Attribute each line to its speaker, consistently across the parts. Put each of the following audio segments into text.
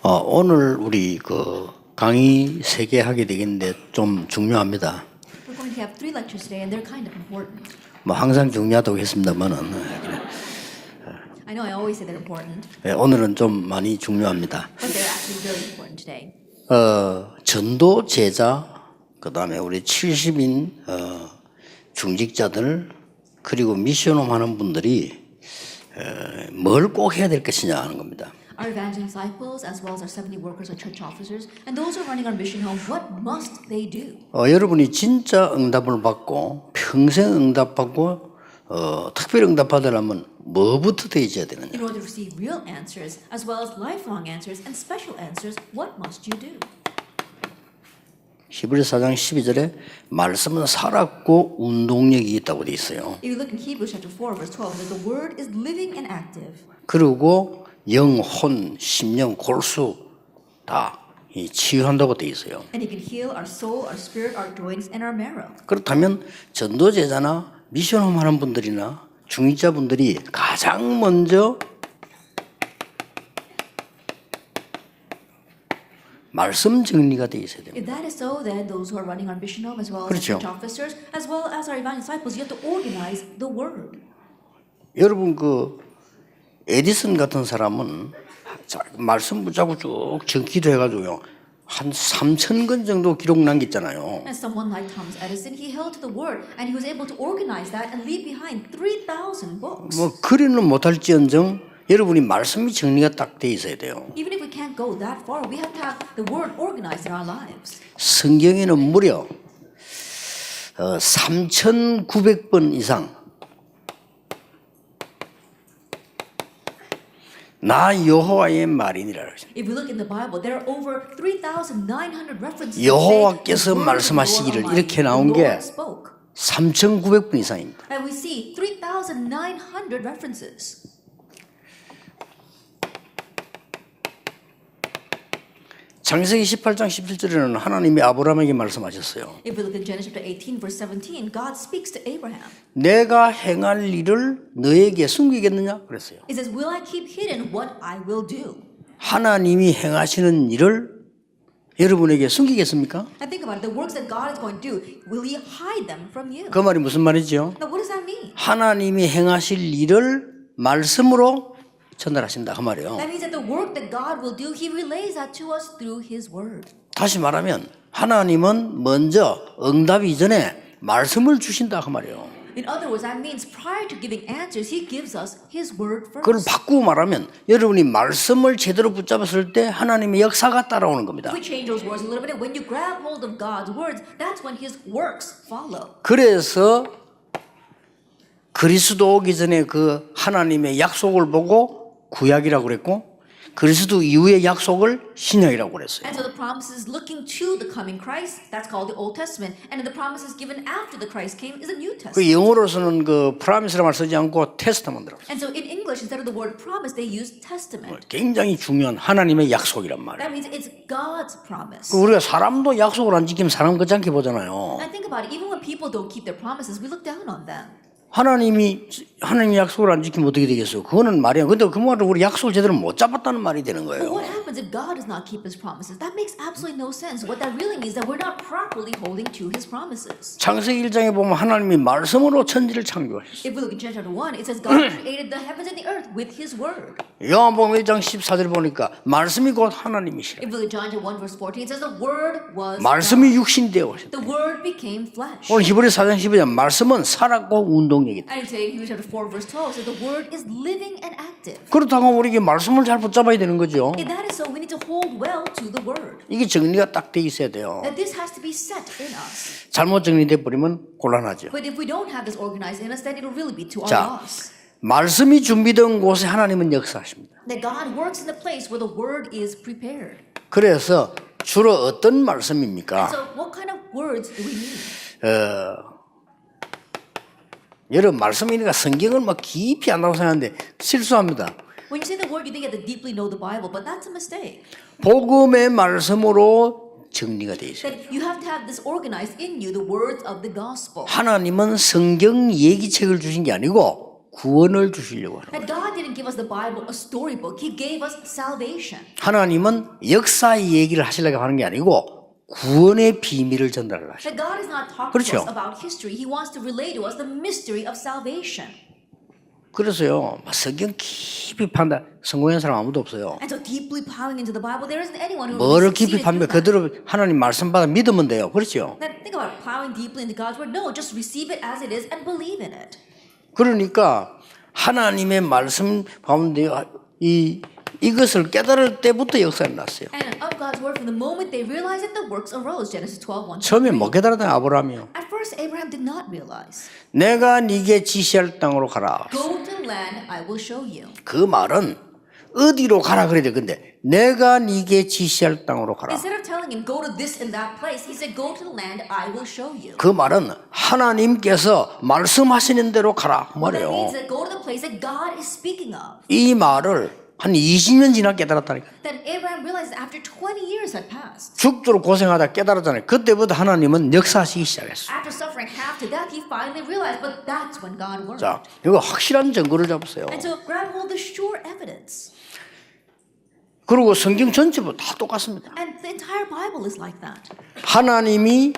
Speaker 1: 오늘 우리 그 강의 3개 하게 되겠는데 좀 중요합니다.
Speaker 2: We're going to have 3 lectures today, and they're kind of important.
Speaker 1: 뭐 항상 중요하다고 했습니다만은
Speaker 2: I know I always say they're important,
Speaker 1: 오늘은 좀 많이 중요합니다.
Speaker 2: but they're actually really important today.
Speaker 1: 전도 제자, 그다음에 우리 70인 중직자들 그리고 미션홈 하는 분들이 뭘 꼭 해야 될 것이냐 하는 겁니다.
Speaker 2: Our evangelism disciples, as well as our 70 workers or church officers, and those who are running our mission home, what must they do?
Speaker 1: 여러분이 진짜 응답을 받고 평생 응답받고 특별 응답받으려면 뭐부터 돼 있어야 되느냐?
Speaker 2: In order to receive real answers, as well as lifelong answers and special answers, what must you do?
Speaker 1: 히브리서 4장 12절에 말씀은 살았고 운동력이 있다고 돼 있어요.
Speaker 2: If you look in Hebrews chapter 4, verse 12, that the word is living and active.
Speaker 1: 그리고 영혼, 심령, 골수 다 치유한다고 돼 있어요.
Speaker 2: And it can heal our soul, our spirit, our joints, and our marrow.
Speaker 1: 그렇다면 전도제자나 미션홈 하는 분들이나 중직자분들이 가장 먼저 말씀 정리가 돼 있어야 됩니다.
Speaker 2: If that is so, then those who are running our mission home, as well as
Speaker 1: 그렇죠.
Speaker 2: our church officers, as well as our evangelism disciples, you have to organize the word.
Speaker 1: 여러분 그 에디슨 같은 사람은 말씀 붙잡고 쭉 기도해가지고요 한 3,000권 정도 기록 남겼잖아요.
Speaker 2: And someone like Thomas Edison, he held to the word, and he was able to organize that and leave behind 3,000 books.
Speaker 1: 뭐 그리는 못할지언정 여러분이 말씀이 정리가 딱 돼 있어야 돼요.
Speaker 2: Even if we can't go that far, we have to have the word organized in our lives.
Speaker 1: 성경에는 무려 3,900번 이상 나 여호와의 말이니라.
Speaker 2: If we look in the Bible, there are over 3,900 references.
Speaker 1: 여호와께서 말씀하시기를 이렇게 나온 게 3,900번 이상입니다.
Speaker 2: And we see 3,900 references.
Speaker 1: 창세기 18장 17절에는 하나님이 아브라함에게 말씀하셨어요.
Speaker 2: If we look in Genesis chapter 18, verse 17, God speaks to Abraham.
Speaker 1: 내가 행할 일을 너에게 숨기겠느냐? 그랬어요.
Speaker 2: It says, "Will I keep hidden what I will do?"
Speaker 1: 하나님이 행하시는 일을 여러분에게 숨기겠습니까?
Speaker 2: And think about it. The works that God is going to do, will He hide them from you?
Speaker 1: 그 말이 무슨 말이죠?
Speaker 2: Now, what does that mean?
Speaker 1: 하나님이 행하실 일을 말씀으로 전달하신다 그 말이에요.
Speaker 2: That means that the work that God will do, He relays that to us through His word.
Speaker 1: 다시 말하면 하나님은 먼저 응답 이전에 말씀을 주신다 그 말이에요.
Speaker 2: In other words, that means prior to giving answers, He gives us His word
Speaker 1: 그걸
Speaker 2: first.
Speaker 1: 바꾸고 말하면 여러분이 말씀을 제대로 붙잡았을 때 하나님의 역사가 따라오는 겁니다.
Speaker 2: If we change those words a little bit, when you grab hold of God's words, that's when His works follow.
Speaker 1: 그래서 그리스도 오기 전에 그 하나님의 약속을 보고 구약이라고 그랬고 그리스도 이후의 약속을 신약이라고 그랬어요.
Speaker 2: And so the promises looking to the coming Christ, that's called the Old Testament. And the promises given after the Christ came is the New Testament.
Speaker 1: 그 영어로서는 그 프라미스라는 말 쓰지 않고 테스트먼트라고 써요.
Speaker 2: And so in English, instead of the word promise, they use testament.
Speaker 1: 굉장히 중요한 하나님의 약속이란 말이에요.
Speaker 2: That means it's God's promise.
Speaker 1: 우리가 사람도 약속을 안 지키면 사람 그렇게 보잖아요.
Speaker 2: And think about it, even when people don't keep their promises, we look down on them.
Speaker 1: 하나님이 약속을 안 지키면 어떻게 되겠어요? 그거는 말이야. 근데 그 말은 우리 약속을 제대로 못 잡았다는 말이 되는
Speaker 2: But
Speaker 1: 거예요.
Speaker 2: what happens if God does not keep His promises? That makes absolutely no sense. What that really means is that we're not properly holding to His promises.
Speaker 1: 창세기 1장에 보면 하나님이 말씀으로 천지를 창조하셨어요.
Speaker 2: If we look in Genesis chapter 1, it says God created the heavens and the earth with His word.
Speaker 1: 요한복음 1장 14절 보니까 말씀이 곧 하나님이시라.
Speaker 2: If we look at John chapter 1, verse 14, it says the word was
Speaker 1: 말씀이
Speaker 2: God.
Speaker 1: 육신이 되어 오셨다.
Speaker 2: The word became flesh.
Speaker 1: 오늘 히브리서 4장 12절 말씀은 살았고 운동력이다.
Speaker 2: And today, Hebrews chapter 4, verse 12 says the word is living and active.
Speaker 1: 그렇다고 우리에게 말씀을 잘 붙잡아야 되는 거죠.
Speaker 2: If that is so, we need to hold well to the word.
Speaker 1: 이게 정리가 딱 돼 있어야 돼요.
Speaker 2: That this has to be set in us.
Speaker 1: 잘못 정리돼 버리면 곤란하죠.
Speaker 2: But if we don't have this organized in us, then it'll really be to our
Speaker 1: 자,
Speaker 2: loss.
Speaker 1: 말씀이 준비된 곳에 하나님은 역사하십니다.
Speaker 2: That God works in the place where the word is prepared.
Speaker 1: 그래서 주로 어떤 말씀입니까?
Speaker 2: So what kind of words do we need?
Speaker 1: 여러분 말씀이니까 성경을 막 깊이 안다고 생각하는데 실수합니다.
Speaker 2: When you say the word, you think you have to deeply know the Bible, but that's a mistake.
Speaker 1: 복음의 말씀으로 정리가 돼 있어요.
Speaker 2: That you have to have this organized in you, the words of the gospel.
Speaker 1: 하나님은 성경 얘기책을 주신 게 아니고 구원을 주시려고 하는 거예요.
Speaker 2: That God didn't give us the Bible, a storybook. He gave us salvation.
Speaker 1: 하나님은 역사의 얘기를 하시려고 하는 게 아니고 구원의 비밀을 전달하려 하셔요.
Speaker 2: That God is not talking
Speaker 1: 그렇죠.
Speaker 2: to us about history. He wants to relay to us the mystery of salvation.
Speaker 1: 그래서요, 성경 깊이 판다. 성공한 사람 아무도 없어요.
Speaker 2: And so deeply plowing into the Bible, there isn't anyone who
Speaker 1: 뭐를
Speaker 2: really
Speaker 1: 깊이
Speaker 2: succeeded
Speaker 1: 판다.
Speaker 2: through that.
Speaker 1: 그대로 하나님 말씀 받아 믿으면 돼요. 그렇죠?
Speaker 2: Then think about plowing deeply into God's word. No, just receive it as it is and believe in it.
Speaker 1: 그러니까 하나님의 말씀 가운데 이것을 깨달을 때부터 역사가 났어요.
Speaker 2: And of God's word, from the moment they realized it, the works arose. Genesis 12:1.
Speaker 1: 처음에 못 깨달았던 아브라함이요.
Speaker 2: At first, Abraham did not realize.
Speaker 1: 내가 네게 지시할 땅으로 가라.
Speaker 2: Go to land I will show you.
Speaker 1: 그 말은 어디로 가라 그래야 돼. 근데 내가 네게 지시할 땅으로 가라.
Speaker 2: Instead of telling him go to this and that place, he said go to the land I will show you.
Speaker 1: 그 말은 하나님께서 말씀하시는 대로 가라 그
Speaker 2: That
Speaker 1: 말이에요.
Speaker 2: means that go to the place that God is speaking of.
Speaker 1: 이 말을 한 20년 지나 깨달았다니까.
Speaker 2: Then Abraham realized that after 20 years had passed.
Speaker 1: 죽도록 고생하다 깨달았잖아요. 그때부터 하나님은 역사하시기 시작했어요.
Speaker 2: After suffering half to death, he finally realized, but that's when God worked.
Speaker 1: 자, 이거 확실한 증거를 잡으세요.
Speaker 2: And so grab hold of the sure evidence.
Speaker 1: 그리고 성경 전체도 다 똑같습니다.
Speaker 2: And the entire Bible is like that.
Speaker 1: 하나님이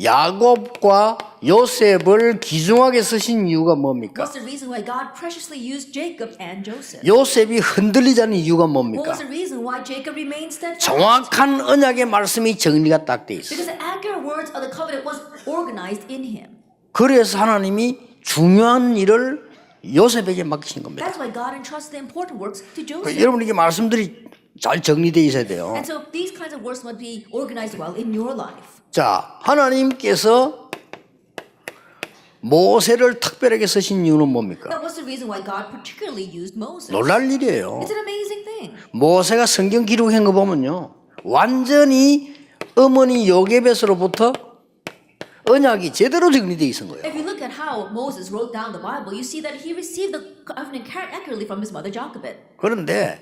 Speaker 1: 야곱과 요셉을 귀중하게 쓰신 이유가 뭡니까?
Speaker 2: What's the reason why God preciously used Jacob and Joseph?
Speaker 1: 요셉이 흔들리지 않는 이유가
Speaker 2: What
Speaker 1: 뭡니까?
Speaker 2: was the reason why Jacob remained steadfast?
Speaker 1: 정확한 언약의 말씀이 정리가 딱 돼 있어요.
Speaker 2: Because the accurate words of the covenant was organized in him.
Speaker 1: 그래서 하나님이 중요한 일을 요셉에게 맡기신 겁니다.
Speaker 2: That's why God entrusted the important works to Joseph.
Speaker 1: 여러분 이게 말씀들이 잘 정리되어 있어야 돼요.
Speaker 2: And so these kinds of works must be organized well in your life.
Speaker 1: 자, 하나님께서 모세를 특별하게 쓰신 이유는 뭡니까?
Speaker 2: Now, what's the reason why God particularly used Moses?
Speaker 1: 놀랄 일이에요.
Speaker 2: It's an amazing thing.
Speaker 1: 모세가 성경 기록한 거 보면요, 완전히 어머니 요게벳으로부터 언약이 제대로 정리되어 있는 거예요.
Speaker 2: If you look at how Moses wrote down the Bible, you see that he received the covenant accurately from his mother Jochebed.
Speaker 1: 그런데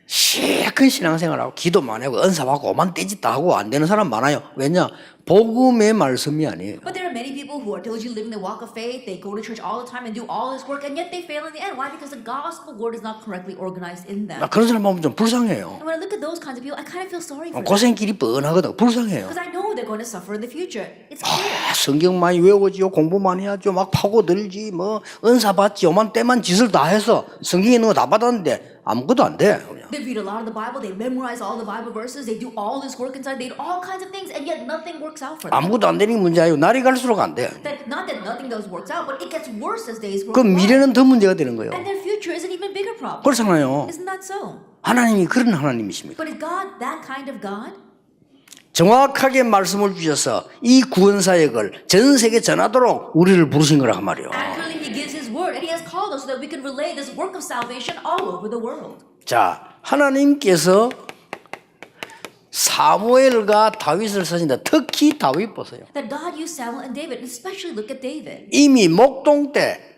Speaker 1: 시큰 신앙생활하고 기도만 하고 은사받고 오만 떼짓다 하고 안 되는 사람 많아요. 왜냐? 복음의 말씀이 아니에요.
Speaker 2: But there are many people who are diligently living the walk of faith. They go to church all the time and do all this work, and yet they fail in the end. Why? Because the gospel word is not correctly organized in them.
Speaker 1: 나 그런 사람 보면 좀 불쌍해요.
Speaker 2: And when I look at those kinds of people, I kind of feel sorry for them.
Speaker 1: 고생길이 뻔하거든. 불쌍해요.
Speaker 2: Because I know they're going to suffer in the future. It's clear.
Speaker 1: 성경 많이 외우지요, 공부 많이 하죠, 막 파고들지, 뭐 은사 받지, 오만 때만 짓을 다 해서 성경에 있는 거 다 받았는데 아무것도 안 돼. 그냥.
Speaker 2: They read a lot of the Bible. They memorize all the Bible verses. They do all this work inside. They do all kinds of things, and yet nothing works out for them.
Speaker 1: 아무것도 안 되는 게 문제 아니고 날이 갈수록 안 돼.
Speaker 2: That not that nothing does works out, but it gets worse as days go
Speaker 1: 그
Speaker 2: by.
Speaker 1: 미래는 더 문제가 되는 거예요.
Speaker 2: And their future is an even bigger problem.
Speaker 1: 그렇잖아요.
Speaker 2: Isn't that so?
Speaker 1: 하나님이 그런 하나님이십니까?
Speaker 2: But is God that kind of God?
Speaker 1: 정확하게 말씀을 주셔서 이 구원 사역을 전 세계 전하도록 우리를 부르신 거란 말이에요.
Speaker 2: Accurately, He gives His word, and He has called us so that we can relay this work of salvation all over the world.
Speaker 1: 자, 하나님께서 사무엘과 다윗을 쓰신다. 특히 다윗 보세요.
Speaker 2: That God used Samuel and David, and especially look at David.
Speaker 1: 이미 목동 때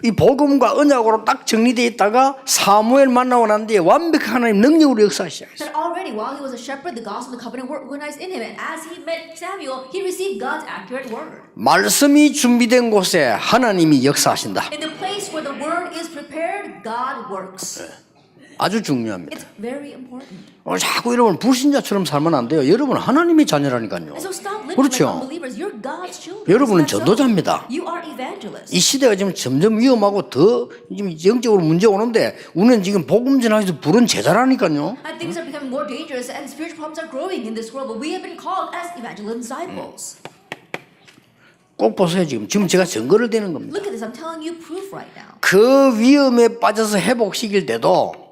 Speaker 1: 이 복음과 언약으로 딱 정리되어 있다가 사무엘 만나고 난 뒤에 완벽한 하나님 능력으로 역사하기 시작했어요.
Speaker 2: That already, while he was a shepherd, the gospel and the covenant were organized in him, and as he met Samuel, he received God's accurate word.
Speaker 1: 말씀이 준비된 곳에 하나님이 역사하신다.
Speaker 2: In the place where the word is prepared, God works.
Speaker 1: 아주 중요합니다.
Speaker 2: It's very important.
Speaker 1: 자꾸 여러분 불신자처럼 살면 안 돼요. 여러분 하나님의 자녀라니까요.
Speaker 2: And so stop living like
Speaker 1: 그렇죠.
Speaker 2: unbelievers. You're God's children.
Speaker 1: 여러분은
Speaker 2: Isn't that so?
Speaker 1: 전도자입니다.
Speaker 2: You are evangelists.
Speaker 1: 이 시대가 지금 점점 위험하고 더 지금 영적으로 문제 오는데 우리는 지금 복음 전하기서 부른 제자라니까요.
Speaker 2: And things are becoming more dangerous, and spiritual problems are growing in this world. But we have been called as evangelists and disciples.
Speaker 1: 꼭 보세요. 지금 제가 증거를 대는 겁니다.
Speaker 2: Look at this. I'm telling you proof right now.
Speaker 1: 그 위험에 빠져서 회복시킬 때도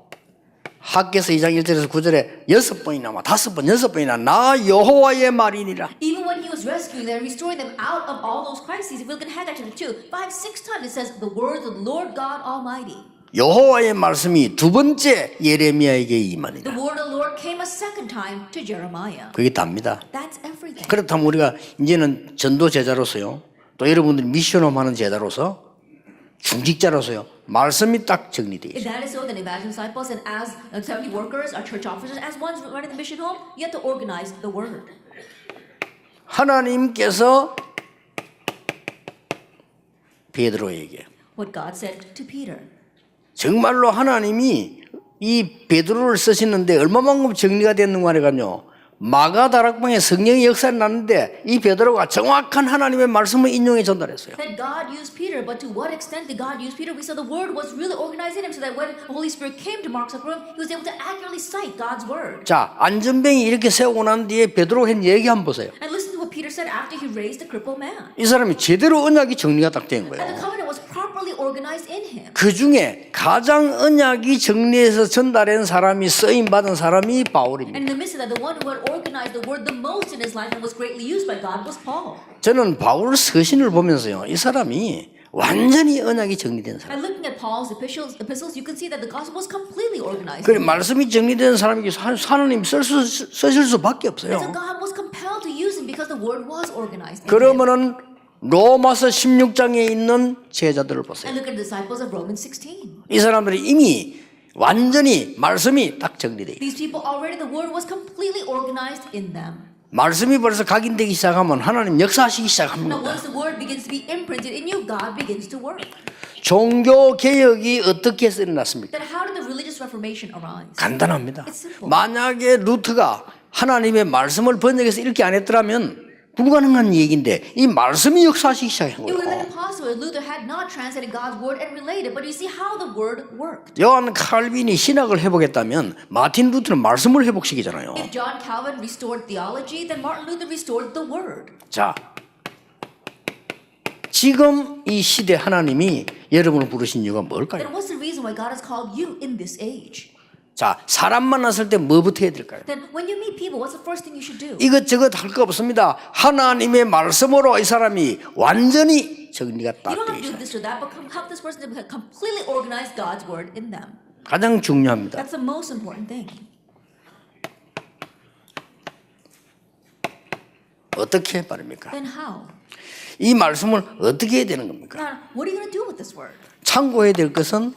Speaker 1: 학개서 2장 1절에서 9절에 6번이나 5번 6번이나 나 여호와의 말이니라.
Speaker 2: Even when he was rescuing them, restoring them out of all those crises, if we look at Haggai chapter 2, 5, 6 times it says the words of the Lord God Almighty.
Speaker 1: 여호와의 말씀이 두 번째 예레미야에게
Speaker 2: The
Speaker 1: 임하니라.
Speaker 2: word of the Lord came a second time to Jeremiah.
Speaker 1: 그게 답니다.
Speaker 2: That's everything.
Speaker 1: 그렇다면 우리가 이제는 전도 제자로서요. 또 여러분들이 미션홈 하는 제자로서 중직자로서요. 말씀이 딱 정리되어
Speaker 2: If
Speaker 1: 있어요.
Speaker 2: that is so, then evangelist disciples and as 70 workers, our church officers, as ones running the mission home, you have to organize the word.
Speaker 1: 하나님께서 베드로에게
Speaker 2: what God said to Peter.
Speaker 1: 정말로 하나님이 이 베드로를 쓰시는데 얼마만큼 정리가 됐는가 하니까요. 마가 다락방에 성령의 역사를 났는데 이 베드로가 정확한 하나님의 말씀을 인용해 전달했어요.
Speaker 2: That God used Peter, but to what extent did God use Peter? We saw the word was really organized in him so that when the Holy Spirit came to Mark's upper room, he was able to accurately cite God's word.
Speaker 1: 자, 안전뱅이 이렇게 세우고 난 뒤에 베드로 한 얘기 한번 보세요.
Speaker 2: And listen to what Peter said after he raised the crippled man.
Speaker 1: 이 사람이 제대로 언약이 정리가 딱 된
Speaker 2: And the
Speaker 1: 거예요.
Speaker 2: covenant was properly organized in him.
Speaker 1: 그 중에 가장 언약이 정리해서 전달한 사람이 쓰임 받은 사람이 바울입니다.
Speaker 2: And in the midst of that, the one who had organized the word the most in his life and was greatly used by God was Paul.
Speaker 1: 저는 바울 서신을 보면서요, 이 사람이 완전히 언약이 정리된 사람.
Speaker 2: And looking at Paul's epistles, you can see that the gospel was completely organized.
Speaker 1: 그래 말씀이 정리된 사람에게 하나님 쓰실 수밖에
Speaker 2: And so
Speaker 1: 없어요.
Speaker 2: God was compelled to use him because the word was organized. in him.
Speaker 1: 그러면은 로마서 16장에 있는 제자들을 보세요.
Speaker 2: And look at the disciples of Romans 16.
Speaker 1: 이 사람들이 이미 완전히 말씀이 딱 정리돼 있어요.
Speaker 2: These people already, the word was completely organized in them.
Speaker 1: 말씀이 벌써 각인되기 시작하면 하나님 역사하시기
Speaker 2: Now,
Speaker 1: 시작합니다.
Speaker 2: once the word begins to be imprinted in you, God begins to work.
Speaker 1: 종교 개혁이 어떻게 일어났습니까?
Speaker 2: Then how did the religious reformation arise?
Speaker 1: 간단합니다.
Speaker 2: It's simple.
Speaker 1: 만약에 루트가 하나님의 말씀을 번역해서 읽기 안 했더라면 불가능한 얘기인데 이 말씀이 역사하시기 시작한
Speaker 2: It would have been
Speaker 1: 거예요.
Speaker 2: impossible if Luther had not translated God's word and related, but you see how the word worked.
Speaker 1: 요한 칼빈이 신학을 회복했다면 마틴 루트는 말씀을 회복시키잖아요.
Speaker 2: If John Calvin restored theology, then Martin Luther restored the word.
Speaker 1: 자, 지금 이 시대 하나님이 여러분을 부르신 이유가 뭘까요?
Speaker 2: Then what's the reason why God has called you in this age?
Speaker 1: 자, 사람 만났을 때 뭐부터 해야 될까요?
Speaker 2: Then when you meet people, what's the first thing you should do?
Speaker 1: 이것저것 할 거 없습니다. 하나님의 말씀으로 이 사람이 완전히 정리가 딱
Speaker 2: You don't
Speaker 1: 되어
Speaker 2: have to do
Speaker 1: 있어요.
Speaker 2: this or that, but help this person to completely organize God's word in them.
Speaker 1: 가장 중요합니다.
Speaker 2: That's the most important thing.
Speaker 1: 어떻게 말입니까?
Speaker 2: Then how?
Speaker 1: 이 말씀을 어떻게 해야 되는 겁니까?
Speaker 2: Now, what are you going to do with this word?
Speaker 1: 참고해야 될 것은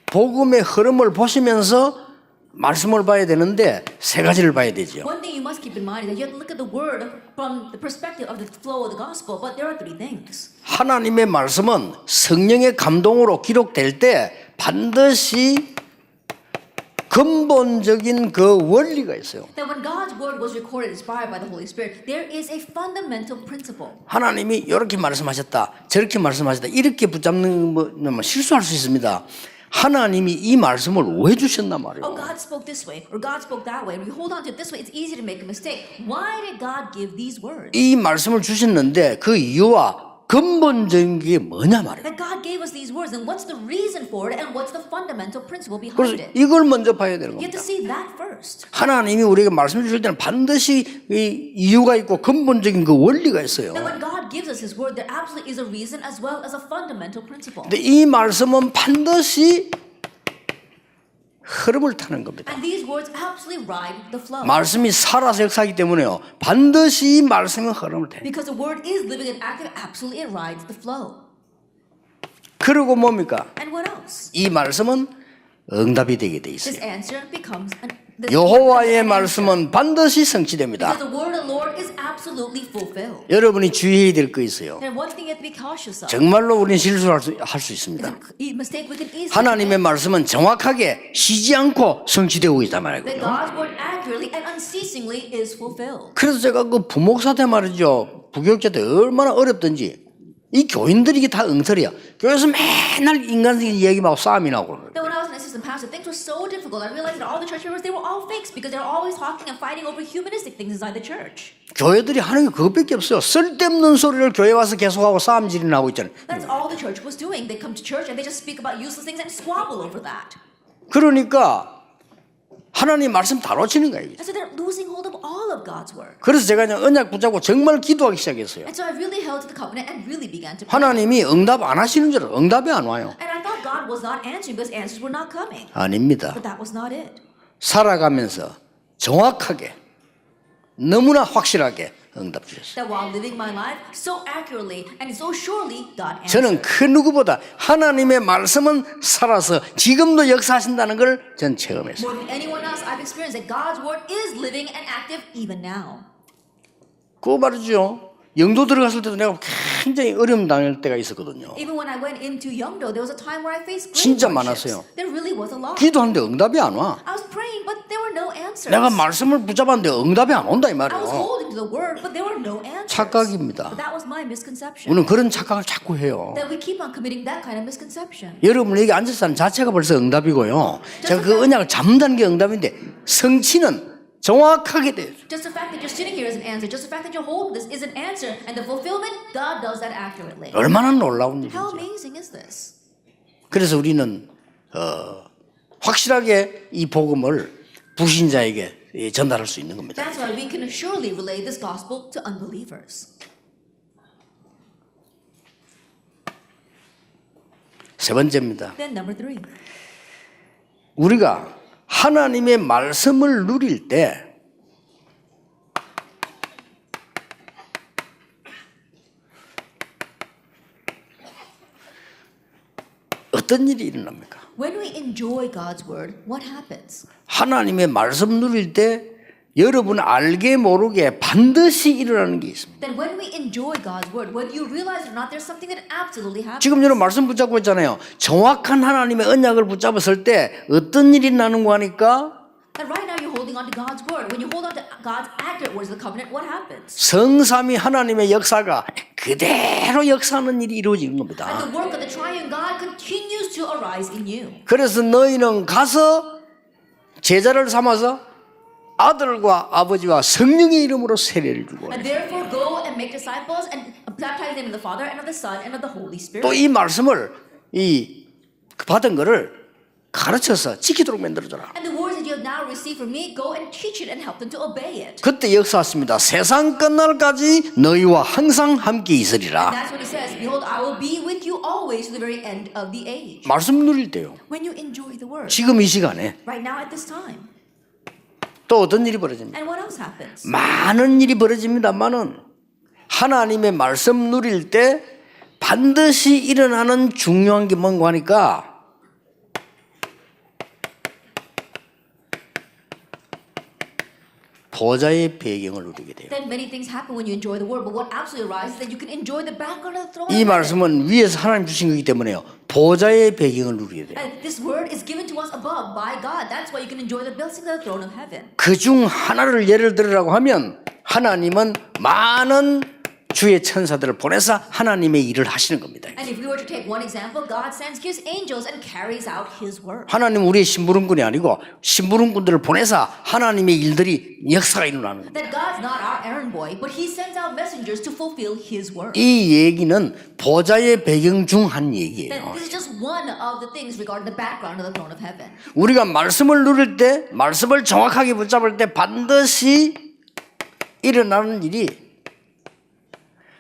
Speaker 1: 복음의 흐름을 보시면서 말씀을 봐야 되는데 세 가지를 봐야 되죠.
Speaker 2: One thing you must keep in mind is that you have to look at the word from the perspective of the flow of the gospel, but there are three things.
Speaker 1: 하나님의 말씀은 성령의 감동으로 기록될 때 반드시 근본적인 그 원리가 있어요.
Speaker 2: That when God's word was recorded, inspired by the Holy Spirit, there is a fundamental principle.
Speaker 1: 하나님이 이렇게 말씀하셨다, 저렇게 말씀하셨다, 이렇게 붙잡는 뭐 실수할 수 있습니다. 하나님이 이 말씀을 왜 주셨단 말이에요.
Speaker 2: Oh, God spoke this way, or God spoke that way, and we hold on to it this way. It's easy to make a mistake. Why did God give these words?
Speaker 1: 이 말씀을 주셨는데 그 이유와 근본적인 게 뭐냐 말이에요.
Speaker 2: That God gave us these words, and what's the reason for it, and what's the fundamental principle behind
Speaker 1: 그래서
Speaker 2: it?
Speaker 1: 이걸 먼저 봐야 되는
Speaker 2: You have
Speaker 1: 겁니다.
Speaker 2: to see that first.
Speaker 1: 하나님이 우리에게 말씀 주실 때는 반드시 이 이유가 있고 근본적인 그 원리가 있어요.
Speaker 2: That when God gives us His word, there absolutely is a reason as well as a fundamental principle.
Speaker 1: 근데 이 말씀은 반드시 흐름을 타는 겁니다.
Speaker 2: And these words absolutely ride the flow.
Speaker 1: 말씀이 살아서 역사하기 때문에요. 반드시 이 말씀은 흐름을 타요.
Speaker 2: Because the word is living and active, absolutely it rides the flow.
Speaker 1: 그리고 뭡니까?
Speaker 2: And what else?
Speaker 1: 이 말씀은 응답이 되게 돼
Speaker 2: This
Speaker 1: 있어요.
Speaker 2: answer becomes
Speaker 1: 여호와의 말씀은 반드시 성취됩니다.
Speaker 2: Because the word of the Lord is absolutely fulfilled.
Speaker 1: 여러분이 주의해야 될 거 있어요.
Speaker 2: And one thing you have to be cautious of.
Speaker 1: 정말로 우리는 실수할 수 있습니다.
Speaker 2: Mistake we can easily
Speaker 1: 하나님의 말씀은 정확하게 쉬지 않고 성취되고 있단
Speaker 2: that
Speaker 1: 말이에요.
Speaker 2: God's word accurately and unceasingly is fulfilled.
Speaker 1: 그래서 제가 그 부목사 때 말이죠. 부교육자 때 얼마나 어렵던지 이 교인들이 이게 다 엉터리야. 교회에서 맨날 인간적인 이야기만 하고 싸움이 나고 그래요.
Speaker 2: Then when I was an assistant pastor, things were so difficult. I realized that all the church members, they were all fakes because they were always talking and fighting over humanistic things inside the church.
Speaker 1: 교회들이 하는 게 그것밖에 없어요. 쓸데없는 소리를 교회 와서 계속하고 싸움질이 나고 있잖아요.
Speaker 2: That's all the church was doing. They come to church and they just speak about useless things and squabble over that.
Speaker 1: 그러니까 하나님 말씀 다 놓치는 거예요.
Speaker 2: And so they're losing hold of all of God's word.
Speaker 1: 그래서 제가 그냥 언약 붙잡고 정말 기도하기 시작했어요.
Speaker 2: And so I really held to the covenant and really began to pray.
Speaker 1: 하나님이 응답 안 하시는 줄 알아요. 응답이 안 와요.
Speaker 2: And I thought God was not answering because answers were not coming.
Speaker 1: 아닙니다.
Speaker 2: But that was not it.
Speaker 1: 살아가면서 정확하게 너무나 확실하게 응답 주셨어요.
Speaker 2: That while living my life so accurately and so surely, God answered.
Speaker 1: 저는 그 누구보다 하나님의 말씀은 살아서 지금도 역사하신다는 걸 전 체험했어요.
Speaker 2: More than anyone else, I've experienced that God's word is living and active even now.
Speaker 1: 그거 말이죠. 영도 들어갔을 때도 내가 굉장히 어려움 당할 때가 있었거든요.
Speaker 2: Even when I went into Yeongdo, there was a time where I faced great
Speaker 1: 진짜
Speaker 2: hardships.
Speaker 1: 많았어요.
Speaker 2: There really was a lot.
Speaker 1: 기도하는데 응답이 안 와.
Speaker 2: I was praying, but there were no answers.
Speaker 1: 내가 말씀을 붙잡았는데 응답이 안 온다 이
Speaker 2: I was
Speaker 1: 말이에요.
Speaker 2: holding to the word, but there were no answers.
Speaker 1: 착각입니다.
Speaker 2: But that was my misconception.
Speaker 1: 우리는 그런 착각을 자꾸 해요.
Speaker 2: That we keep on committing that kind of misconception.
Speaker 1: 여러분 여기 앉아서 하는 자체가 벌써 응답이고요. 제가 그 언약을 잡는다는 게 응답인데 성취는 정확하게 돼요.
Speaker 2: Just the fact that you're sitting here is an answer. Just the fact that you're holding this is an answer. And the fulfillment, God does that accurately.
Speaker 1: 얼마나 놀라운
Speaker 2: How
Speaker 1: 일인지.
Speaker 2: amazing is this?
Speaker 1: 그래서 우리는 확실하게 이 복음을 불신자에게 전달할 수 있는 겁니다.
Speaker 2: That's why we can surely relay this gospel to unbelievers.
Speaker 1: 세 번째입니다.
Speaker 2: Then number 3.
Speaker 1: 우리가 하나님의 말씀을 누릴 때 어떤 일이 일어납니까?
Speaker 2: When we enjoy God's word, what happens?
Speaker 1: 하나님의 말씀 누릴 때 여러분 알게 모르게 반드시 일어나는 게 있습니다.
Speaker 2: Then when we enjoy God's word, whether you realize it or not, there's something that absolutely happens.
Speaker 1: 지금 여러분 말씀 붙잡고 있잖아요. 정확한 하나님의 언약을 붙잡았을 때 어떤 일이 나는 거 하니까
Speaker 2: And right now you're holding on to God's word. When you hold on to God's accurate words of the covenant, what happens?
Speaker 1: 성삼위 하나님의 역사가 그대로 역사하는 일이 이루어지는
Speaker 2: And
Speaker 1: 겁니다.
Speaker 2: the work of the triune God continues to arise in you.
Speaker 1: 그래서 너희는 가서 제자를 삼아서 아들과 아버지와 성령의 이름으로 세례를 주고
Speaker 2: And therefore go and make disciples and baptize them in the Father and of the Son and of the Holy Spirit.
Speaker 1: 또 이 말씀을 이 받은 거를 가르쳐서 지키도록 만들어줘라.
Speaker 2: And the words that you have now received from me, go and teach it and help them to obey it.
Speaker 1: 그때 역사했습니다. 세상 끝날까지 너희와 항상 함께
Speaker 2: And
Speaker 1: 있으리라.
Speaker 2: that's what he says. Behold, I will be with you always to the very end of the age.
Speaker 1: 말씀 누릴 때요.
Speaker 2: When you enjoy the word.
Speaker 1: 지금 이 시간에
Speaker 2: Right now at this time.
Speaker 1: 또 어떤 일이 벌어집니까?
Speaker 2: And what else happens?
Speaker 1: 많은 일이 벌어집니다만은 하나님의 말씀 누릴 때 반드시 일어나는 중요한 게 뭔가 하니까 보좌의 배경을 누리게 돼요.
Speaker 2: Then many things happen when you enjoy the word, but what absolutely arises is that you can enjoy the background of the throne.
Speaker 1: 이 말씀은 위에서 하나님 주신 거기 때문에요. 보좌의 배경을 누리게 돼요.
Speaker 2: And this word is given to us above by God. That's why you can enjoy the blessing of the throne of heaven.
Speaker 1: 그 중 하나를 예를 들으라고 하면 하나님은 많은 주의 천사들을 보내서 하나님의 일을 하시는 겁니다.
Speaker 2: And if we were to take one example, God sends his angels and carries out his word.
Speaker 1: 하나님은 우리의 심부름꾼이 아니고 심부름꾼들을 보내서 하나님의 일들이 역사가 일어나는 겁니다.
Speaker 2: That God's not our errand boy, but he sends out messengers to fulfill his word.
Speaker 1: 이 얘기는 보좌의 배경 중 한
Speaker 2: That
Speaker 1: 얘기예요.
Speaker 2: this is just one of the things regarding the background of the throne of heaven.
Speaker 1: 우리가 말씀을 누릴 때, 말씀을 정확하게 붙잡을 때 반드시 일어나는 일이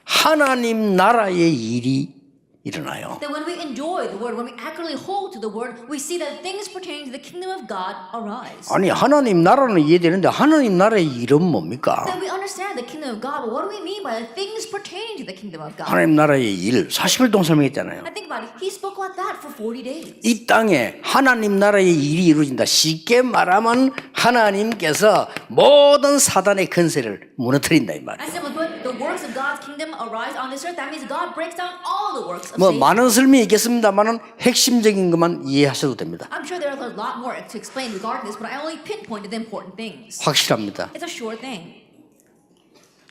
Speaker 1: 하나님 나라의 일이 일어나요.
Speaker 2: That when we enjoy the word, when we accurately hold to the word, we see that things pertaining to the kingdom of God arise.
Speaker 1: 아니 하나님 나라는 이해되는데 하나님 나라의 일은 뭡니까?
Speaker 2: That we understand the kingdom of God, but what do we mean by the things pertaining to the kingdom of God?
Speaker 1: 하나님 나라의 일 40일 동안 설명했잖아요.
Speaker 2: I think about it. He spoke about that for 40 days.
Speaker 1: 이 땅에 하나님 나라의 일이 이루어진다. 쉽게 말하면 하나님께서 모든 사단의 건세를 무너뜨린다 이 말.
Speaker 2: I simply put, the works of God's kingdom arise on this earth. That means God breaks down all the works of
Speaker 1: 뭐
Speaker 2: Satan.
Speaker 1: 많은 설명이 있겠습니다만은 핵심적인 것만 이해하셔도 됩니다.
Speaker 2: I'm sure there's a lot more to explain regarding this, but I only pinpointed the important things.
Speaker 1: 확실합니다.
Speaker 2: It's a sure thing.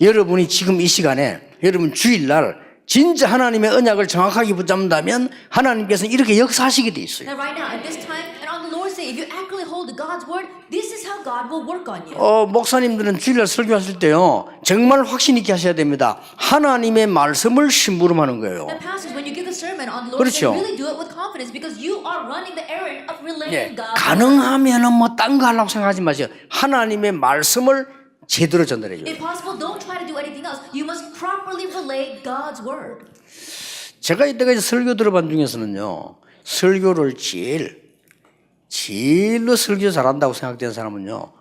Speaker 1: 여러분이 지금 이 시간에 여러분 주일날 진짜 하나님의 언약을 정확하게 붙잡는다면 하나님께서는 이렇게 역사하시게 돼 있어요.
Speaker 2: Now, right now, at this time, and on the Lord's day, if you accurately hold to God's word, this is how God will work on you.
Speaker 1: 목사님들은 주일날 설교하실 때요 정말 확신 있게 하셔야 됩니다. 하나님의 말씀을 심부름하는 거예요.
Speaker 2: And pastors, when you give the sermon on the Lord's
Speaker 1: 그렇죠.
Speaker 2: day, really do it with confidence because you are running the errand of relaying God's word.
Speaker 1: 가능하면은 뭐 딴 거 하려고 생각하지 마세요. 하나님의 말씀을 제대로 전달해 줘요.
Speaker 2: If possible, don't try to do anything else. You must properly relay God's word.
Speaker 1: 제가 이때까지 설교 들어본 중에서는요 설교를 제일로 설교 잘한다고 생각되는 사람은요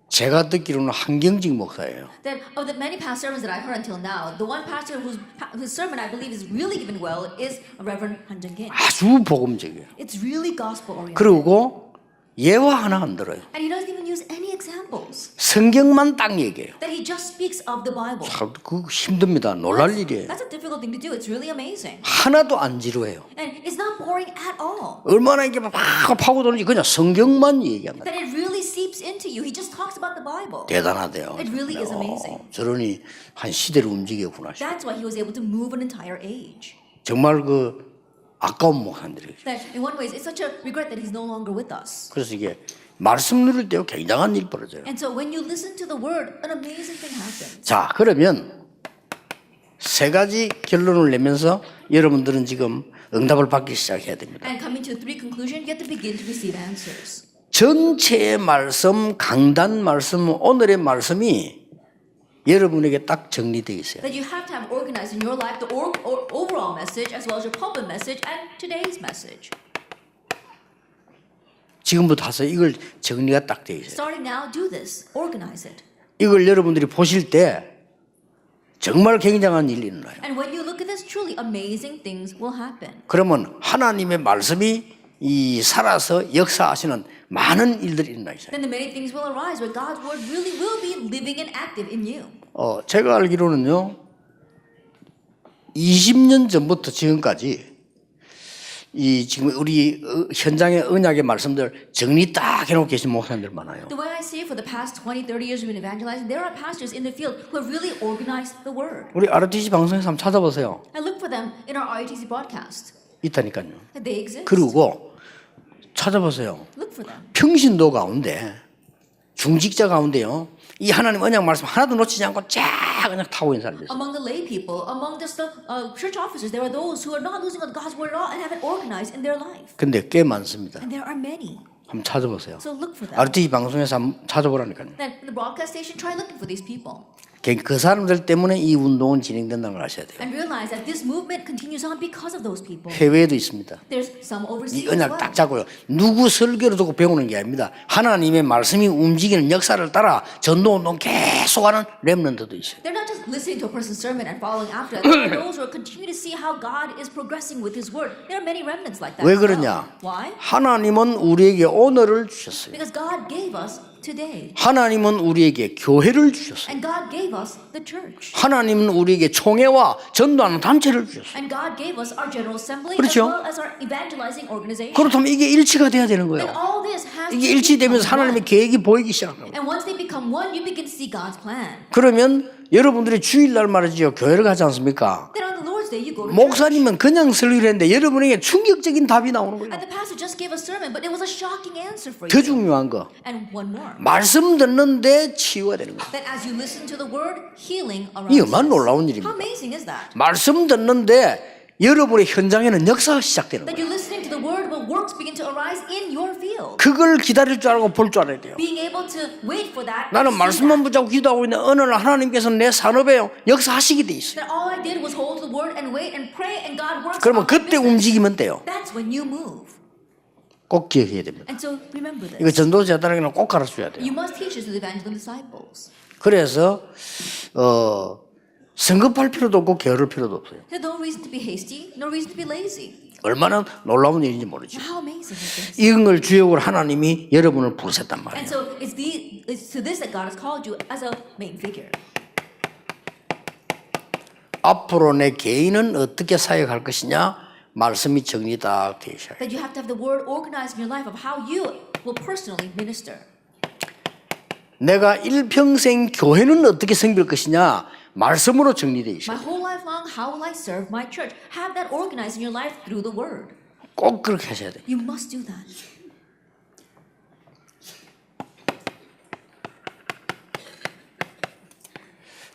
Speaker 1: 제가 듣기로는 한경직 목사예요.
Speaker 2: That of the many past sermons that I've heard until now, the one pastor whose sermon I believe is really given well is Reverend Han Jung Kim.
Speaker 1: 아주 복음적이에요.
Speaker 2: It's really gospel oriented.
Speaker 1: 그리고 예화 하나 안 들어요.
Speaker 2: And he doesn't even use any examples.
Speaker 1: 성경만 딱 얘기해요.
Speaker 2: That he just speaks of the Bible.
Speaker 1: 참, 그거 힘듭니다. 놀랄 일이에요.
Speaker 2: That's a difficult thing to do. It's really amazing.
Speaker 1: 하나도 안 지루해요.
Speaker 2: And it's not boring at all.
Speaker 1: 얼마나 이게 막 파고드는지 그냥 성경만 얘기합니다.
Speaker 2: That it really seeps into you. He just talks about the Bible.
Speaker 1: 대단하대요.
Speaker 2: It really is amazing.
Speaker 1: 저러니 한 시대를 움직이구나.
Speaker 2: That's why he was able to move an entire age.
Speaker 1: 정말 그 아까운 목사님들이에요.
Speaker 2: That in one way, it's such a regret that he's no longer with us.
Speaker 1: 그래서 이게 말씀 누릴 때 굉장한 일이 벌어져요.
Speaker 2: And so when you listen to the word, an amazing thing happens.
Speaker 1: 자, 그러면 세 가지 결론을 내면서 여러분들은 지금 응답을 받기 시작해야 됩니다.
Speaker 2: And coming to three conclusions, you have to begin to receive answers.
Speaker 1: 전체의 말씀, 강단 말씀, 오늘의 말씀이 여러분에게 딱 정리되어 있어요.
Speaker 2: That you have to have organized in your life the overall message as well as your pulpit message and today's message.
Speaker 1: 지금부터 하세요. 이걸 정리가 딱 되어 있어요.
Speaker 2: Starting now, do this. Organize it.
Speaker 1: 이걸 여러분들이 보실 때 정말 굉장한 일이 일어나요.
Speaker 2: And when you look at this, truly amazing things will happen.
Speaker 1: 그러면 하나님의 말씀이 이 살아서 역사하시는 많은 일들이 일어나요.
Speaker 2: Then the many things will arise where God's word really will be living and active in you.
Speaker 1: 제가 알기로는요, 20년 전부터 지금까지 이 지금 우리 현장의 언약의 말씀들 정리 딱 해놓고 계신 목사님들 많아요.
Speaker 2: The way I see it, for the past 20, 30 years we've been evangelizing, there are pastors in the field who have really organized the word.
Speaker 1: 우리 RTC 방송에서 한번 찾아보세요.
Speaker 2: And look for them in our RITC broadcast.
Speaker 1: 있다니까요.
Speaker 2: They exist.
Speaker 1: 그리고 찾아보세요.
Speaker 2: Look for them.
Speaker 1: 평신도 가운데 중직자 가운데요, 이 하나님 언약 말씀 하나도 놓치지 않고 쫙 그냥 타고 있는 사람들 있어요.
Speaker 2: Among the lay people, among the church officers, there are those who are not losing on God's word at all and have it organized in their life.
Speaker 1: 근데 꽤 많습니다.
Speaker 2: And there are many.
Speaker 1: 한번 찾아보세요.
Speaker 2: So look for them.
Speaker 1: RTC 방송에서 한번 찾아보라니까요.
Speaker 2: Then in the broadcast station, try looking for these people.
Speaker 1: 그 사람들 때문에 이 운동은 진행된다는 걸 아셔야 돼요.
Speaker 2: And realize that this movement continues on because of those people.
Speaker 1: 해외에도 있습니다.
Speaker 2: There's some overseas
Speaker 1: 이
Speaker 2: as
Speaker 1: 언약
Speaker 2: well.
Speaker 1: 딱 잡고요. 누구 설교를 듣고 배우는 게 아닙니다. 하나님의 말씀이 움직이는 역사를 따라 전도운동 계속하는 렘넌트도 있어요.
Speaker 2: They're not just listening to a person's sermon and following after it. There are those who are continue to see how God is progressing with His word. There are many remnants like that.
Speaker 1: 왜
Speaker 2: as well.
Speaker 1: 그러냐?
Speaker 2: Why?
Speaker 1: 하나님은 우리에게 오늘을 주셨어요.
Speaker 2: Because God gave us today.
Speaker 1: 하나님은 우리에게 교회를 주셨어요.
Speaker 2: And God gave us the church.
Speaker 1: 하나님은 우리에게 총회와 전도하는 단체를 주셨어요.
Speaker 2: And God gave us our General Assembly
Speaker 1: 그렇죠?
Speaker 2: as well as our evangelizing organization.
Speaker 1: 그렇다면 이게 일치가 돼야 되는
Speaker 2: And
Speaker 1: 거예요.
Speaker 2: all this has to
Speaker 1: 이게
Speaker 2: become
Speaker 1: 일치되면서
Speaker 2: one.
Speaker 1: 하나님의 계획이 보이기 시작합니다.
Speaker 2: And once they become one, you begin to see God's plan.
Speaker 1: 그러면 여러분들이 주일날 말이죠, 교회를 가지 않습니까?
Speaker 2: Then on the Lord's Day, you go to church.
Speaker 1: 목사님은 그냥 설교를 했는데 여러분에게 충격적인 답이 나오는 거예요.
Speaker 2: And the pastor just gave a sermon, but it was a shocking answer for
Speaker 1: 더
Speaker 2: you.
Speaker 1: 중요한 거,
Speaker 2: And one more.
Speaker 1: 말씀 듣는데 치유가 되는 거예요.
Speaker 2: That as you listen to the word, healing
Speaker 1: 이
Speaker 2: arises.
Speaker 1: 얼마나 놀라운
Speaker 2: How
Speaker 1: 일입니까?
Speaker 2: amazing is that?
Speaker 1: 말씀 듣는데 여러분의 현장에는 역사가 시작되는
Speaker 2: That
Speaker 1: 거예요.
Speaker 2: you're listening to the word, but works begin to arise in your field.
Speaker 1: 그걸 기다릴 줄 알고 볼 줄 알아야 돼요.
Speaker 2: Being able to wait for that.
Speaker 1: 나는
Speaker 2: and see
Speaker 1: 말씀만
Speaker 2: that.
Speaker 1: 붙잡고 기도하고 있는데 어느 날 하나님께서 내 산업에 역사하시게 돼 있어요.
Speaker 2: That all I did was hold the word and wait and pray, and God works.
Speaker 1: 그러면
Speaker 2: on my
Speaker 1: 그때
Speaker 2: business.
Speaker 1: 움직이면 돼요.
Speaker 2: That's when you move.
Speaker 1: 꼭 기억해야 됩니다.
Speaker 2: And so remember this.
Speaker 1: 이거 전도자들에게는 꼭 가르쳐줘야 돼요.
Speaker 2: You must teach this to the evangelism disciples.
Speaker 1: 그래서 성급할 필요도 없고 게으를 필요도 없어요.
Speaker 2: There's no reason to be hasty, no reason to be lazy.
Speaker 1: 얼마나 놀라운 일인지 모르죠.
Speaker 2: How amazing is this?
Speaker 1: 이런 걸 주역으로 하나님이 여러분을 부르셨단 말이에요.
Speaker 2: And so it's to this that God has called you as a main figure.
Speaker 1: 앞으로 내 개인은 어떻게 사역할 것이냐 말씀이 정리다 되어 있어요.
Speaker 2: That you have to have the word organized in your life of how you will personally minister.
Speaker 1: 내가 일평생 교회는 어떻게 섬길 것이냐 말씀으로 정리되어
Speaker 2: My
Speaker 1: 있어요.
Speaker 2: whole life long, how will I serve my church? Have that organized in your life through the word.
Speaker 1: 꼭 그렇게 하셔야 돼요.
Speaker 2: You must do that.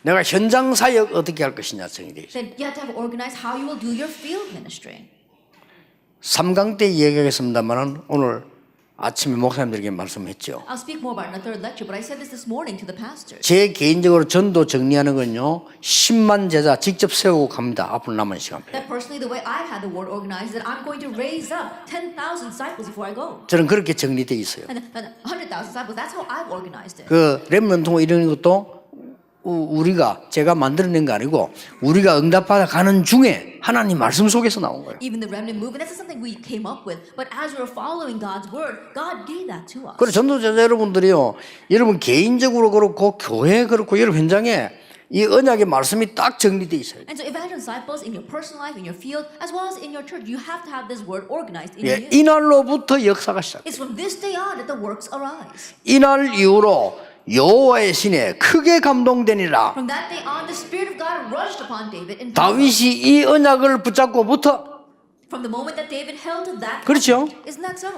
Speaker 1: 내가 현장 사역 어떻게 할 것이냐 정리되어 있어요.
Speaker 2: Then you have to have organized how you will do your field ministry.
Speaker 1: 3강 때 이야기하겠습니다만 오늘 아침에 목사님들에게 말씀했죠.
Speaker 2: I'll speak more about it in the third lecture, but I said this morning to the pastors.
Speaker 1: 제 개인적으로 전도 정리하는 건요 10만 제자 직접 세우고 갑니다. 앞으로 남은 시간.
Speaker 2: That personally, the way I've had the word organized, is that I'm going to raise up 10,000 disciples before I go.
Speaker 1: 저는 그렇게 정리되어 있어요.
Speaker 2: And 100,000 disciples, that's how I've organized it.
Speaker 1: 그 렘넌트 이런 것도 우리가 제가 만들어낸 거 아니고 우리가 응답받아 가는 중에 하나님 말씀 속에서 나온 거예요.
Speaker 2: Even the remnant movement, that's not something we came up with. But as we were following God's word, God gave that to us.
Speaker 1: 그래서 전도자 여러분들이요, 여러분 개인적으로 그렇고 교회 그렇고 여러분 현장에 이 언약의 말씀이 딱 정리돼 있어요.
Speaker 2: And so evangelist disciples in your personal life, in your field, as well as in your church, you have to have this word organized in
Speaker 1: 예,
Speaker 2: you.
Speaker 1: 이날로부터 역사가 시작.
Speaker 2: It's from this day on that the works arise.
Speaker 1: 이날 이후로 여호와의 신에 크게 감동되니라.
Speaker 2: From that day on, the Spirit of God rushed upon David in power.
Speaker 1: 다윗이 이 언약을 붙잡고부터
Speaker 2: From the moment that David held to that,
Speaker 1: 그렇죠.
Speaker 2: isn't that so?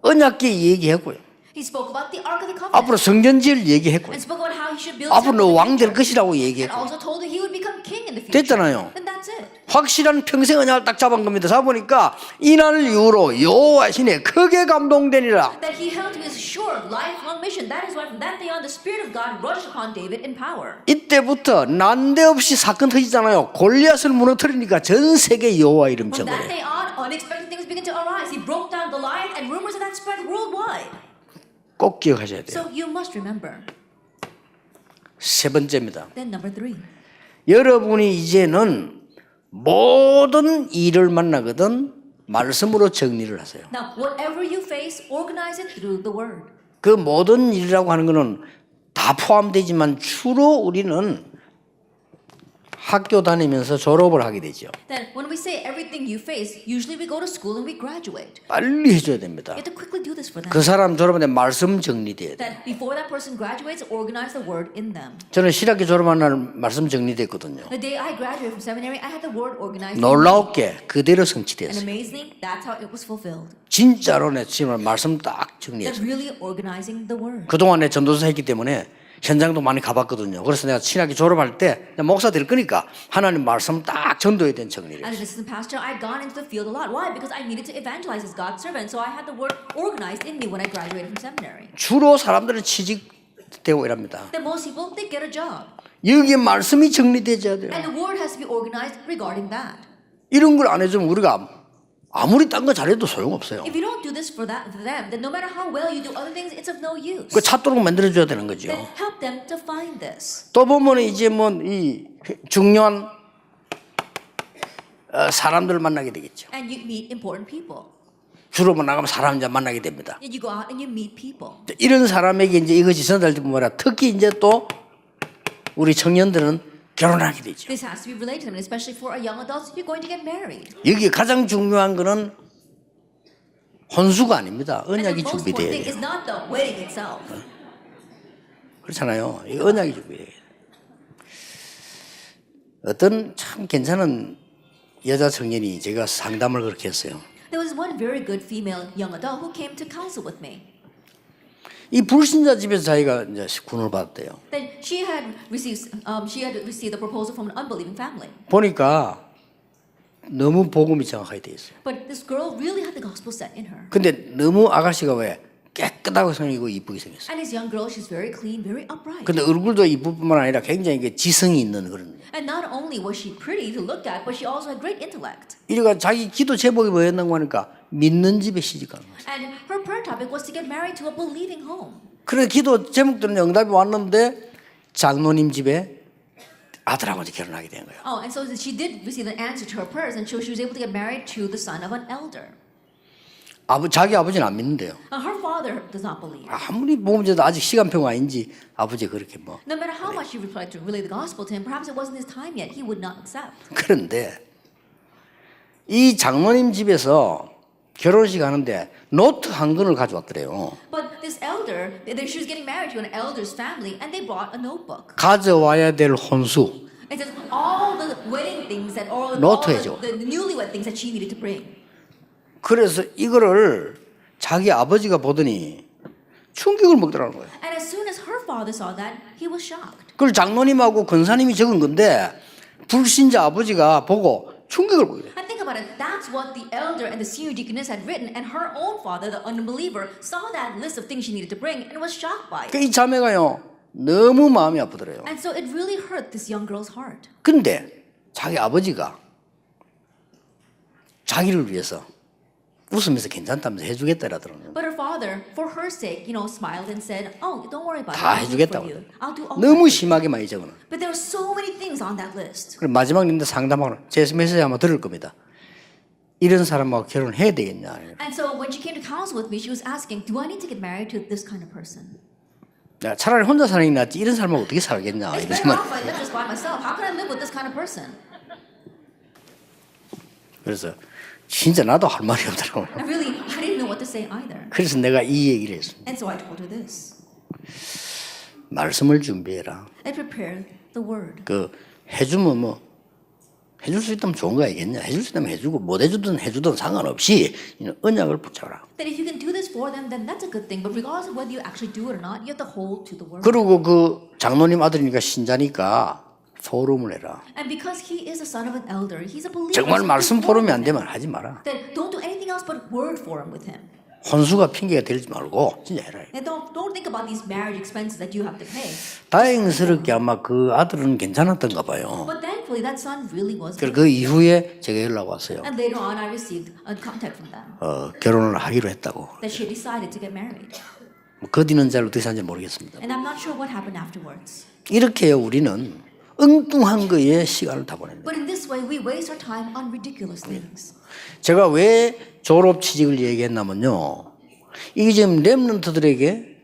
Speaker 1: 언약궤 얘기했고요.
Speaker 2: He spoke about the Ark of the Covenant.
Speaker 1: 앞으로 성전지을 얘기했고요.
Speaker 2: And spoke about how he should build
Speaker 1: 앞으로
Speaker 2: temple
Speaker 1: 왕 될
Speaker 2: in the future.
Speaker 1: 것이라고
Speaker 2: And
Speaker 1: 얘기했고
Speaker 2: also told that he would become king in the future.
Speaker 1: 됐잖아요.
Speaker 2: And that's it.
Speaker 1: 확실한 평생 언약을 딱 잡은 겁니다. 잡으니까 이날 이후로 여호와의 신에 크게 감동되니라.
Speaker 2: That he held to his sure lifelong mission. That is why from that day on the Spirit of God rushed upon David in power.
Speaker 1: 이때부터 난데없이 사건 터지잖아요. 골리앗을 무너뜨리니까 전 세계 여호와 이름
Speaker 2: From that
Speaker 1: 쳐버려요.
Speaker 2: day on, unexpected things began to arise. He broke down Goliath, and rumors of that spread worldwide.
Speaker 1: 꼭 기억하셔야 돼요.
Speaker 2: So you must remember.
Speaker 1: 세 번째입니다.
Speaker 2: Then number 3.
Speaker 1: 여러분이 이제는 모든 일을 만나거든 말씀으로 정리를 하세요.
Speaker 2: Now, whatever you face, organize it through the word.
Speaker 1: 그 모든 일이라고 하는 것은 다 포함되지만 주로 우리는 학교 다니면서 졸업을 하게 되죠.
Speaker 2: Then, when we say everything you face, usually we go to school and we graduate.
Speaker 1: 빨리 해줘야 됩니다.
Speaker 2: You have to quickly do this for them.
Speaker 1: 그 사람 졸업하는데 말씀 정리돼야 돼요.
Speaker 2: That before that person graduates, organize the word in them.
Speaker 1: 저는 신학교 졸업한 날 말씀 정리됐거든요.
Speaker 2: The day I graduated from seminary, I had the word organized.
Speaker 1: 놀라웠게 그대로
Speaker 2: And
Speaker 1: 성취됐어요.
Speaker 2: amazingly, that's how it was fulfilled.
Speaker 1: 진짜로 내 지금 말씀 딱
Speaker 2: That
Speaker 1: 정리했어요.
Speaker 2: really organizing the word.
Speaker 1: 그동안 내 전도사 했기 때문에 현장도 많이 가봤거든요. 그래서 내가 신학교 졸업할 때 목사 될 거니까 하나님 말씀 딱 전도에 대한 정리를
Speaker 2: As
Speaker 1: 했어요.
Speaker 2: an assistant pastor, I'd gone into the field a lot. Why? Because I needed to evangelize as God's servant. So I had the word organized in me when I graduated from seminary.
Speaker 1: 주로 사람들은 취직되고 이랍니다.
Speaker 2: Then most people, they get a job.
Speaker 1: 여기에 말씀이 정리되어야 돼요.
Speaker 2: And the word has to be organized regarding that.
Speaker 1: 이런 걸 안 해주면 우리가 아무리 딴 거 잘해도 소용없어요.
Speaker 2: If you don't do this for them, then no matter how well you do other things, it's of no use.
Speaker 1: 그 찾도록 만들어줘야 되는 거죠.
Speaker 2: Then help them to find this.
Speaker 1: 또 보면 이제 뭐 이 중요한 사람들을 만나게 되겠죠.
Speaker 2: And you meet important people.
Speaker 1: 주로 뭐 나가면 사람 이제 만나게 됩니다.
Speaker 2: And you go out and you meet people.
Speaker 1: 이런 사람에게 이제 이것이 전달되고 뭐라 특히 이제 또 우리 청년들은 결혼하게 되죠.
Speaker 2: This has to be related to them, and especially for our young adults, you're going to get married.
Speaker 1: 여기 가장 중요한 거는 혼수가 아닙니다.
Speaker 2: And the
Speaker 1: 언약이
Speaker 2: most important
Speaker 1: 준비돼야
Speaker 2: thing
Speaker 1: 돼요.
Speaker 2: is not the wedding itself.
Speaker 1: 그렇잖아요. 이 언약이 준비돼야 돼요. 어떤 참 괜찮은 여자 청년이 제가 상담을 그렇게 했어요.
Speaker 2: There was one very good female young adult who came to counsel with me.
Speaker 1: 이 불신자 집에서 자기가 이제 군을 받았대요.
Speaker 2: Then she had received the proposal from an unbelieving family.
Speaker 1: 보니까 너무 복음이 정확하게 돼 있어요.
Speaker 2: But this girl really had the gospel set in her.
Speaker 1: 근데 너무 아가씨가 왜 깨끗하고 생기고 이쁘게 생겼어요.
Speaker 2: And this young girl, she's very clean, very upright.
Speaker 1: 근데 얼굴도 이쁠 뿐만 아니라 굉장히 그 지성이 있는 그런.
Speaker 2: And not only was she pretty to look at, but she also had great intellect.
Speaker 1: 이래가 자기 기도 제목이 뭐였는고 하니까 믿는 집에 시집가는 거예요.
Speaker 2: And her prayer topic was to get married to a believing home.
Speaker 1: 그래 기도 제목들은 응답이 왔는데 장로님 집에 아들하고 이제 결혼하게 된 거예요.
Speaker 2: Oh, and so she did receive an answer to her prayers, and so she was able to get married to the son of an elder.
Speaker 1: 자기 아버지는 안 믿는데요.
Speaker 2: Her father does not believe.
Speaker 1: 아무리 보험제도 아직 시간표가 아닌지 아버지 그렇게 뭐.
Speaker 2: No matter how much she tried to relay the gospel to him, perhaps it wasn't his time yet, he would not accept.
Speaker 1: 그런데 이 장로님 집에서 결혼식 하는데 노트 한 권을 가져왔더래요.
Speaker 2: But this elder, she was getting married to an elder's family, and they brought a notebook.
Speaker 1: 가져와야 될 혼수.
Speaker 2: It says all the wedding things that all
Speaker 1: 노트해줘.
Speaker 2: the newlywed things that she needed to bring.
Speaker 1: 그래서 이거를 자기 아버지가 보더니 충격을 먹더라는 거예요.
Speaker 2: And as soon as her father saw that, he was shocked.
Speaker 1: 그걸 장로님하고 권사님이 적은 건데 불신자 아버지가 보고 충격을 먹어요.
Speaker 2: And think about it, that's what the elder and the senior deaconess had written, and her own father, the unbeliever, saw that list of things she needed to bring and was shocked by it.
Speaker 1: 이 자매가요 너무 마음이 아프더래요.
Speaker 2: And so it really hurt this young girl's heart.
Speaker 1: 근데 자기 아버지가 자기를 위해서 웃으면서 괜찮다면서 해주겠다 이러더라고요.
Speaker 2: But her father, for her sake, smiled and said, "Oh, don't worry about it.
Speaker 1: 다
Speaker 2: I'll do it
Speaker 1: 해주겠다고.
Speaker 2: for you. I'll do all
Speaker 1: 너무
Speaker 2: that."
Speaker 1: 심하게 많이 적어놔.
Speaker 2: But there were so many things on that list.
Speaker 1: 그리고 마지막 님들 상담하고 제 메시지 아마 들을 겁니다. 이런 사람하고 결혼해야 되겠냐.
Speaker 2: And so when she came to counsel with me, she was asking, "Do I need to get married to this kind of person?"
Speaker 1: 야, 차라리 혼자 사는 게 낫지 이런 사람하고 어떻게 살겠냐.
Speaker 2: It's
Speaker 1: 이러지
Speaker 2: better
Speaker 1: 말.
Speaker 2: off I live just by myself. How can I live with this kind of person?
Speaker 1: 그래서 진짜 나도 할 말이 없더라고요.
Speaker 2: And really, I didn't know what to say either.
Speaker 1: 그래서 내가 이 얘기를 했습니다.
Speaker 2: And so I told her this.
Speaker 1: 말씀을 준비해라.
Speaker 2: I prepared the word.
Speaker 1: 그 해주면 뭐 해줄 수 있다면 좋은 거 아니겠냐. 해줄 수 있다면 해주고 못 해주든 해주든 상관없이 언약을 붙잡아라.
Speaker 2: That if you can do this for them, then that's a good thing. But regardless of whether you actually do it or not, you have to hold to the word.
Speaker 1: 그리고 그 장로님 아들이니까 신자니까 포럼을 해라.
Speaker 2: And because he is the son of an elder, he's a believer.
Speaker 1: 정말
Speaker 2: so
Speaker 1: 말씀
Speaker 2: do
Speaker 1: 포럼이
Speaker 2: forum
Speaker 1: 안
Speaker 2: with him.
Speaker 1: 되면 하지 마라.
Speaker 2: Then don't do anything else but word forum with him.
Speaker 1: 혼수가 핑계가 되지 말고 진짜 해라.
Speaker 2: And don't think about these marriage expenses that you have to pay.
Speaker 1: 다행스럽게 아마 그 아들은 괜찮았던가 봐요.
Speaker 2: But thankfully, that son really was.
Speaker 1: 그래서 그 이후에 제가 연락 왔어요.
Speaker 2: And later on, I received a contact from them
Speaker 1: 결혼을 하기로 했다고.
Speaker 2: that she decided to get married.
Speaker 1: 그 뒤는 잘 어떻게 사는지 모르겠습니다.
Speaker 2: And I'm not sure what happened afterwards.
Speaker 1: 이렇게 우리는 엉뚱한 거에 시간을 다 보냅니다.
Speaker 2: But in this way, we waste our time on ridiculous things.
Speaker 1: 제가 왜 졸업 취직을 얘기했냐면요. 이게 지금 렘넌트들에게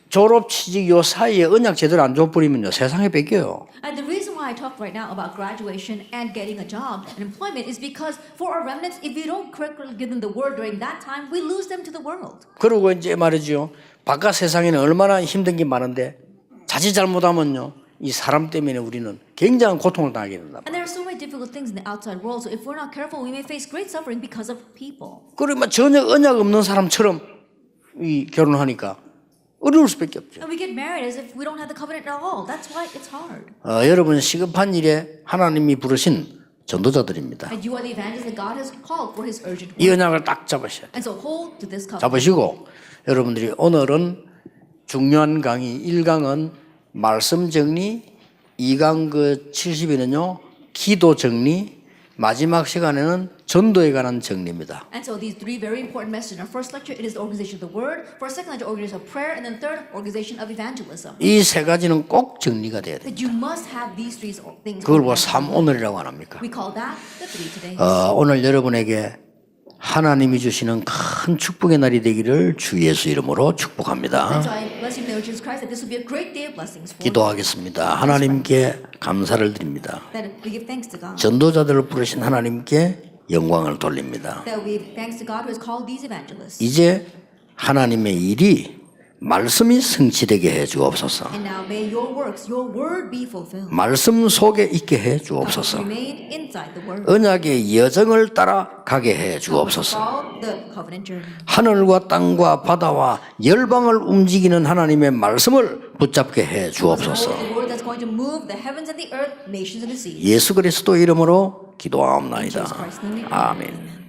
Speaker 1: 졸업 취직 요 사이에 언약 제대로 안 줘버리면요. 세상에 뺏겨요.
Speaker 2: And the reason why I talk right now about graduation and getting a job and employment is because for our remnants, if we don't correctly give them the word during that time, we lose them to the world.
Speaker 1: 그리고 이제 말이죠. 바깥 세상에는 얼마나 힘든 게 많은데 자칫 잘못하면요. 이 사람 때문에 우리는 굉장한 고통을 당하게 된다.
Speaker 2: And there are so many difficult things in the outside world, so if we're not careful, we may face great suffering because of people.
Speaker 1: 그리고 전혀 언약 없는 사람처럼 이 결혼하니까 어려울 수밖에 없죠.
Speaker 2: And we get married as if we don't have the covenant at all. That's why it's hard.
Speaker 1: 여러분 시급한 일에 하나님이 부르신 전도자들입니다.
Speaker 2: And you are the evangelists that God has called for His urgent
Speaker 1: 이
Speaker 2: work.
Speaker 1: 언약을 딱 잡으셔야 돼요.
Speaker 2: And so hold to this covenant.
Speaker 1: 잡으시고 여러분들이 오늘은 중요한 강의 1강은 말씀 정리, 2강 그 70일은요 기도 정리, 마지막 시간에는 전도에 관한 정리입니다.
Speaker 2: And so these three very important messages. In our first lecture, it is the organization of the word. For our second lecture, organization of prayer. And then third, organization of evangelism.
Speaker 1: 이 세 가지는 꼭 정리가 돼야 돼요.
Speaker 2: That you must have these three things.
Speaker 1: 그걸 뭐 3오늘이라고 안 합니까?
Speaker 2: We call that the 3 todays.
Speaker 1: 오늘 여러분에게 하나님이 주시는 큰 축복의 날이 되기를 주 예수 이름으로 축복합니다.
Speaker 2: And so I bless you in the name of Jesus Christ that this will be a great day of blessings for you.
Speaker 1: 기도하겠습니다. 하나님께 감사를 드립니다.
Speaker 2: That we give thanks to God.
Speaker 1: 전도자들을 부르신 하나님께 영광을 돌립니다.
Speaker 2: That we give thanks to God who has called these evangelists.
Speaker 1: 이제 하나님의 일이 말씀이 성취되게 해 주옵소서.
Speaker 2: And now may your works, your word be fulfilled.
Speaker 1: 말씀 속에 있게 해
Speaker 2: God,
Speaker 1: 주옵소서.
Speaker 2: remain inside the word.
Speaker 1: 언약의 여정을 따라 가게 해 주옵소서.
Speaker 2: Follow the covenant journey.
Speaker 1: 하늘과 땅과 바다와 열방을 움직이는 하나님의 말씀을 붙잡게 해 주옵소서.
Speaker 2: The word that's going to move the heavens and the earth, nations and the seas.
Speaker 1: 예수 그리스도 이름으로 기도하옵나이다.
Speaker 2: Jesus Christ's name we pray.
Speaker 1: 아멘.